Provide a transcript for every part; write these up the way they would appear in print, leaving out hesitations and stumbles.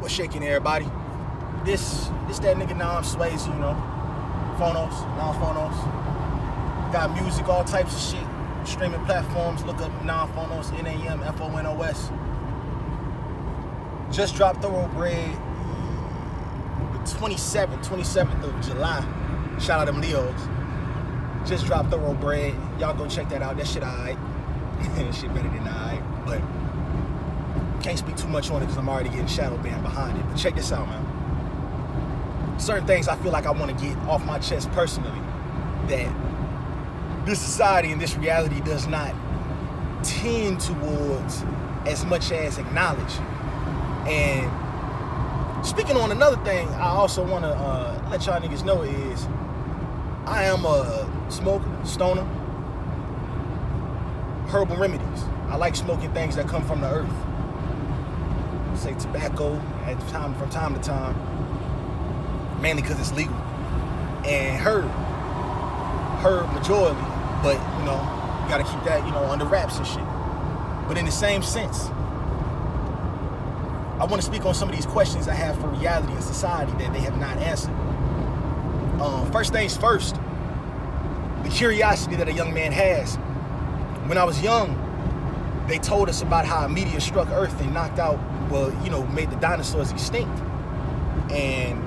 What's shaking, everybody? This that nigga Nam Swayze, you know. Phonos, non-phonos. Got music, all types of shit. Streaming platforms, look up non-phonos, NAMFONOS. Just dropped Thoroughbred the 27th of July. Shout out them Leos. Just dropped Thoroughbred. Y'all go check that out. That shit alright. Shit better than alright. But can't speak too much on it because I'm already getting shadow banned behind it. But check this out, man. Certain things I feel like I want to get off my chest personally that this society and this reality does not tend towards as much as acknowledge. And speaking on another thing, I also want to let y'all niggas know is I am a smoker, stoner, herbal remedies. I like smoking things that come from the earth. Say tobacco from time to time, mainly because it's legal, and herb majority, but you know, you gotta keep that, you know, under wraps and shit. But in the same sense, I want to speak on some of these questions I have for reality and society that they have not answered. First things first, the curiosity that a young man has. When I was young, they told us about how a meteor struck Earth and knocked out, well, you know, made the dinosaurs extinct. And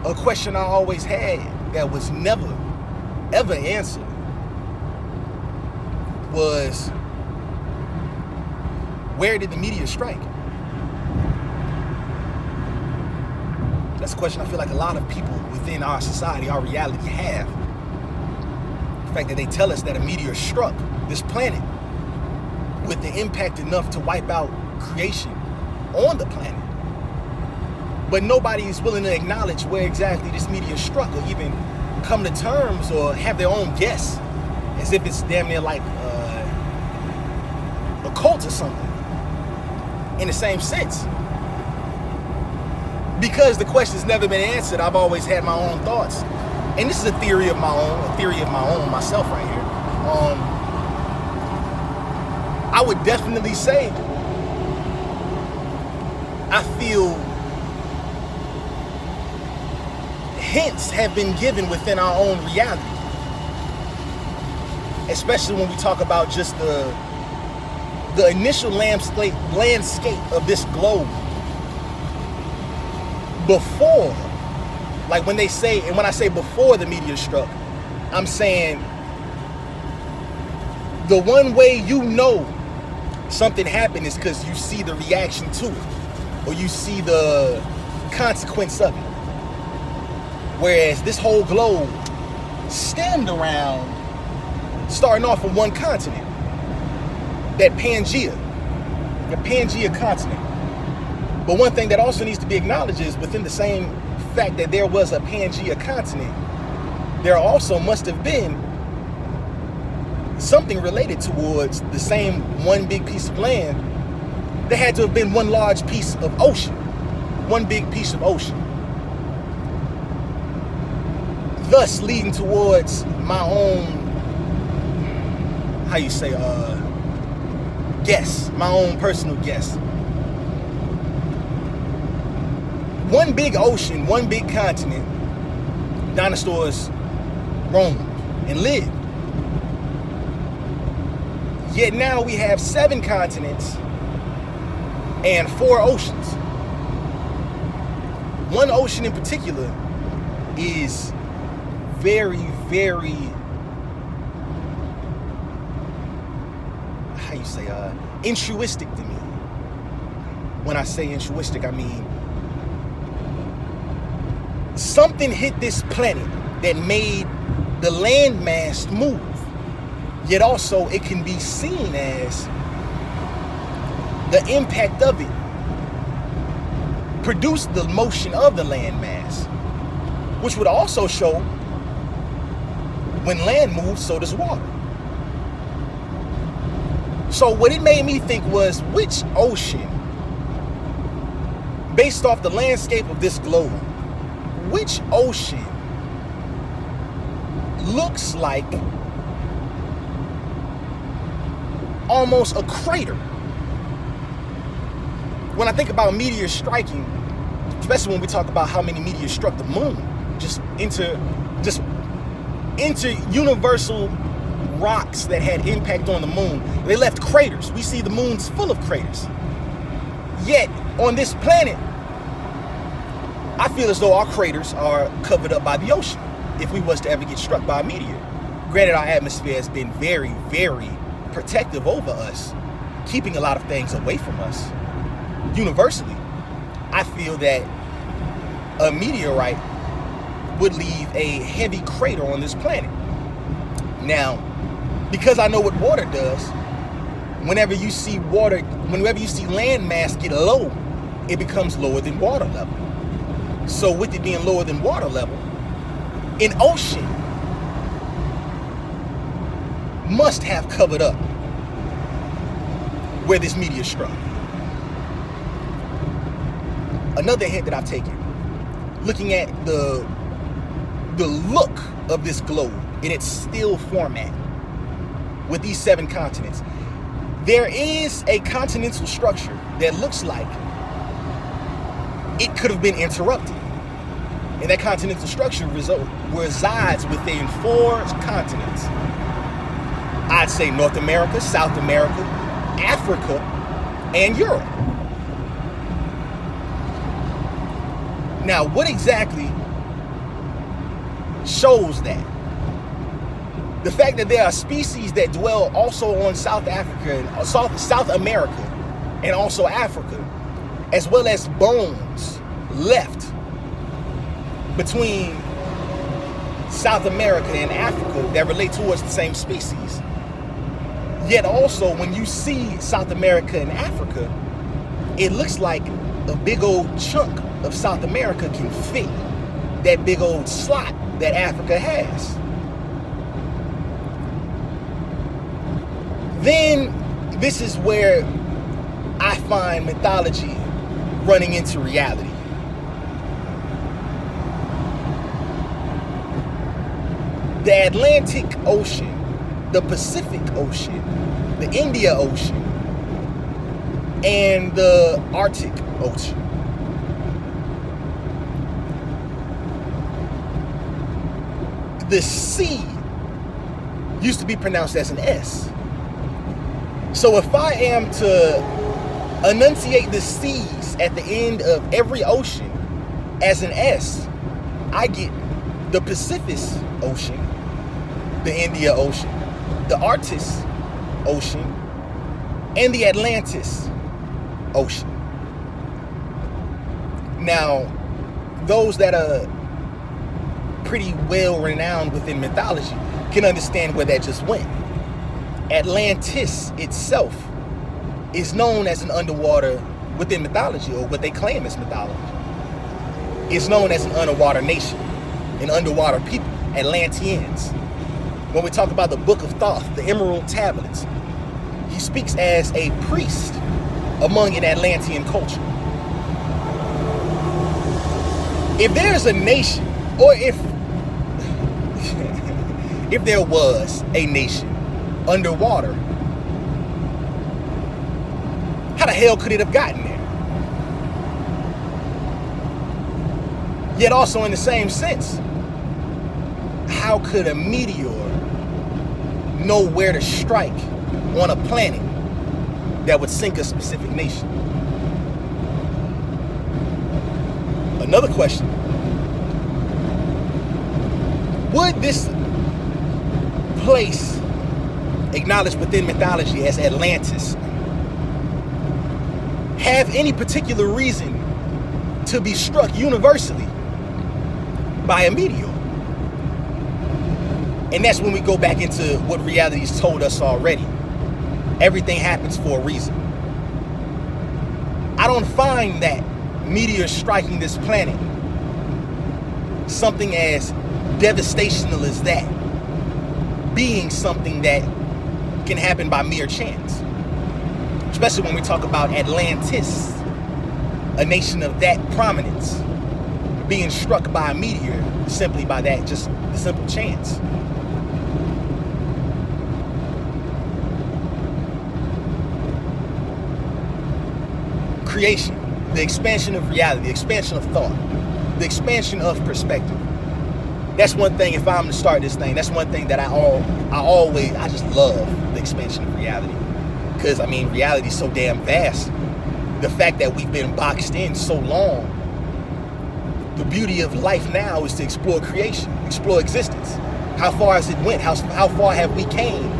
a question I always had that was never, ever answered was, where did the meteor strike? That's a question I feel like a lot of people within our society, our reality have. The fact that they tell us that a meteor struck this planet with the impact enough to wipe out creation on the planet. But nobody is willing to acknowledge where exactly this meteor struck or even come to terms or have their own guess, as if it's damn near like a cult or something. In the same sense. Because the question's never been answered, I've always had my own thoughts. And this is a theory of my own, myself right here. I would definitely say I feel hints have been given within our own reality. Especially when we talk about just the initial landscape of this globe. Before, like when they say, and when I say before the meteor struck, I'm saying the one way you know something happened is because you see the reaction to it, or you see the consequence of it. Whereas this whole globe stemmed around, starting off from one continent, that Pangea continent. But one thing that also needs to be acknowledged is within the same fact that there was a Pangea continent, there also must have been something related towards the same one big piece of land. There had to have been one large piece of ocean, one big piece of ocean. Thus leading towards my own, guess, my own personal guess. One big ocean, one big continent, dinosaurs roamed and lived. Yet now we have 7 continents and 4 oceans. One ocean in particular is very, very, intuistic to me. When I say intuistic, I mean something hit this planet that made the landmass move. Yet also it can be seen as the impact of it produced the motion of the landmass, which would also show when land moves, so does water. So what it made me think was, which ocean, based off the landscape of this globe, which ocean looks like almost a crater when I think about meteors striking, especially when we talk about how many meteors struck the moon, just into universal rocks that had impact on the moon, they left craters. We see the moon's full of craters. Yet on this planet, I feel as though our craters are covered up by the ocean if we was to ever get struck by a meteor. Granted, our atmosphere has been very, very protective over us, keeping a lot of things away from us. Universally, I feel that a meteorite would leave a heavy crater on this planet. Now, because I know what water does, whenever you see land mass get low, it becomes lower than water level. So with it being lower than water level, an ocean must have covered up where this meteor struck. Another hint that I've taken, looking at the look of this globe in its still format with these 7 continents, there is a continental structure that looks like it could have been interrupted. And that continental structure resides within 4 continents. I'd say North America, South America, Africa, and Europe. Now, what exactly shows that? The fact that there are species that dwell also on South Africa and South America and also Africa, as well as bones left between South America and Africa that relate towards the same species. Yet also, when you see South America and Africa, it looks like a big old chunk of South America can fit that big old slot that Africa has. Then this is where I find mythology running into reality. The Atlantic Ocean, the Pacific Ocean, the Indian Ocean, and the Arctic Ocean. The C used to be pronounced as an S. So if I am to enunciate the C's at the end of every ocean as an S, I get the Pacific Ocean, the Indian Ocean, the Arctic Ocean, and the Atlantic Ocean. Now, those that are pretty well renowned within mythology can understand where that just went. Atlantis itself is known as an underwater within mythology, or what they claim is mythology. It's known as an underwater nation, an underwater people, Atlanteans. When we talk about the Book of Thoth, the Emerald Tablets, he speaks as a priest among an Atlantean culture. If there's a nation, or if there was a nation underwater, how the hell could it have gotten there? Yet also in the same sense, how could a meteor know where to strike on a planet that would sink a specific nation? Another question: would this place acknowledged within mythology as Atlantis have any particular reason to be struck universally by a meteor? And that's when we go back into what reality's told us already. Everything happens for a reason. I don't find that meteor striking this planet something as devastational as that being something that can happen by mere chance. Especially when we talk about Atlantis, a nation of that prominence, being struck by a meteor simply by that, just the simple chance. creation, the expansion of reality, the expansion of thought, the expansion of perspective. That's one thing. If I'm to start this thing, that's one thing that I just love the expansion of reality. Because I mean, reality is so damn vast. The fact that we've been boxed in so long, the beauty of life now is to explore creation, explore existence. How far has it went? How far have we came?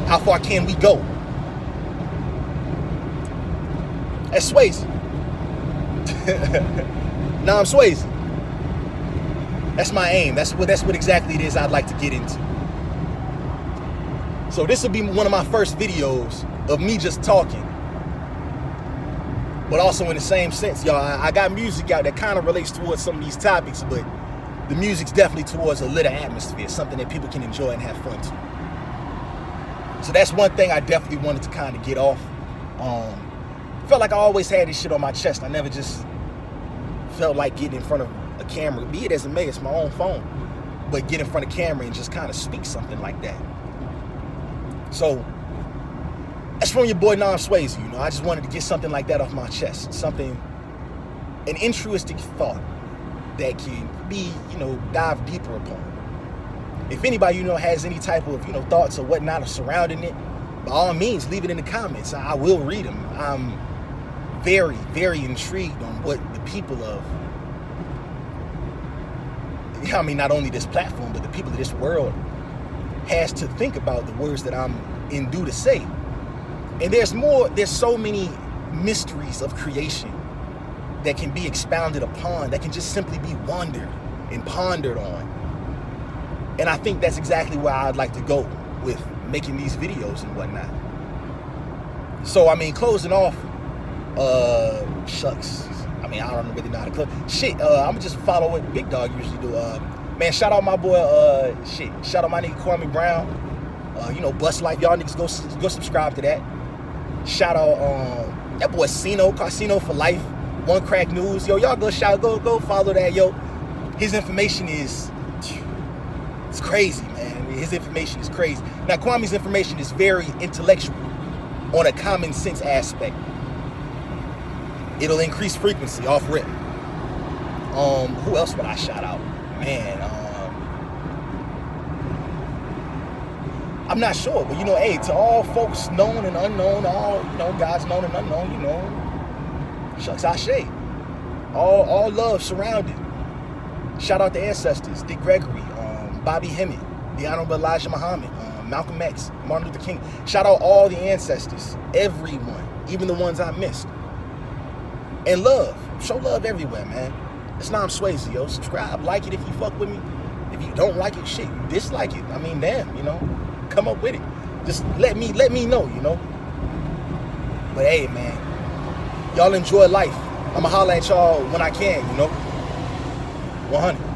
How far can we go? That's Swayze. Now I'm Swayze. That's my aim. That's what exactly it is I'd like to get into. So this will be one of my first videos of me just talking. But also in the same sense, y'all, I got music out that kind of relates towards some of these topics, but the music's definitely towards a lit atmosphere, something that people can enjoy and have fun to. So that's one thing I definitely wanted to kind of get off. Felt like I always had this shit on my chest. I never just felt like getting in front of a camera, be it as it may, it's my own phone, but get in front of camera and just kind of speak something like that. So that's from your boy Nam Swayze, you know. I just wanted to get something like that off my chest. Something, an altruistic thought that can be, you know, dive deeper upon. If anybody, you know, has any type of, you know, thoughts or whatnot surrounding it, by all means, leave it in the comments. I will read them. I'm very, very intrigued on what the people of, I mean, not only this platform, but the people of this world has to think about the words that I'm in due to say. And there's so many mysteries of creation that can be expounded upon, that can just simply be wondered and pondered on. And I think that's exactly where I'd like to go with making these videos and whatnot. So, I mean, closing off, shucks. I mean, I don't really know how to close. Shit, I'm gonna just follow what Big Dog usually do. Man, shout out my boy, shout out my nigga Kwame Brown. You know, Bust Life, y'all niggas go subscribe to that. Shout out that boy Casino for Life, One Crack News. Yo, y'all go follow that, yo. His information is, it's crazy, man. His information is crazy. Now, Kwame's information is very intellectual on a common sense aspect. It'll increase frequency off rip. Who else would I shout out? Man, I'm not sure, but you know, hey, to all folks known and unknown, all, you know, guys known and unknown, you know, shucks, Ashe. All love surrounded. Shout out to ancestors, Dick Gregory, Bobby Hemmett, the Honorable Elijah Muhammad, Malcolm X, Martin Luther King. Shout out all the ancestors, everyone, even the ones I missed. And love, show love everywhere, man. It's Nam Swayze, yo. Subscribe, like it if you fuck with me. If you don't like it, shit, dislike it. I mean, damn, you know, come up with it. Just let me know, you know. But hey, man, y'all enjoy life. I'ma holler at y'all when I can, you know. 100.